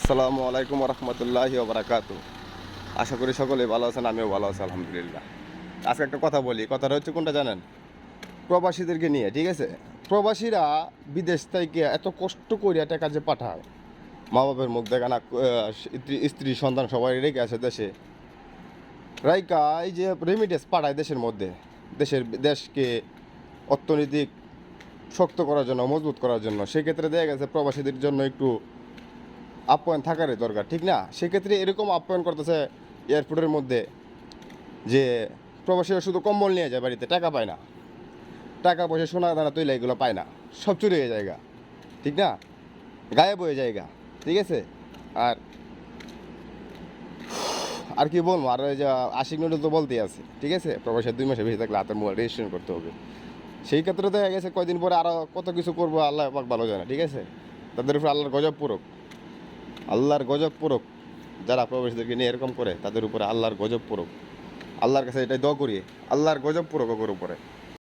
আসসালামু আলাইকুম রহমতুল্লাহি ওবরাকাতু। আশা করি সকলে ভালো আছেন, আমিও ভালো আছি আলহামদুলিল্লাহ। আজকে একটা কথা বলি, কথাটা হচ্ছে কোনটা জানেন? প্রবাসীদেরকে নিয়ে, ঠিক আছে? প্রবাসীরা বিদেশ থেকে এত কষ্ট করে টাকা যে পাঠায়, মা বাবার মুখ দেখা না, স্ত্রী সন্তান সবাই রেখে আছে দেশে, রাইকা এই যে রেমিটেন্স পাঠায় দেশের মধ্যে, দেশকে অর্থনৈতিক শক্ত করার জন্য, মজবুত করার জন্য, সেক্ষেত্রে দেখা গেছে প্রবাসীদের জন্য একটু আপ্যায়ন থাকারই দরকার, ঠিক না? সেক্ষেত্রে এরকম আপ্যায়ন করতেছে এয়ারপোর্টের মধ্যে যে প্রবাসীরা শুধু কম্বল নিয়ে যায়, বাড়িতে টাকা পায় না, টাকা পয়সা সোনা দানা তৈলা এগুলো পায় না, সব চুরি হয়ে জায়গা, ঠিক না? গায়েব হয়ে জায়গা, ঠিক আছে? আর আর কি বলবো, আর ওই যে আশিক নুডল তো বলতেই আছে, ঠিক আছে? প্রবাসের 2 মাসে বেশি থাকলে হাতের মোবাইল রেজিস্ট্রেশন করতে হবে। সেই ক্ষেত্রে দেখা গেছে কয়দিন পরে আরও কত কিছু করবো, আল্লাহ পাক ভালো জানে, ঠিক আছে? তাদের উপর আল্লাহর গজব পড়ুক, আল্লাহর গজব পড়ুক। যারা প্রবাসীদেরকে নিয়ে এরকম করে তাদের উপরে আল্লাহর গজব পড়ুক। আল্লাহর কাছে এটাই দোয়া করি, আল্লাহর গজব পড়ুক ওর উপরে।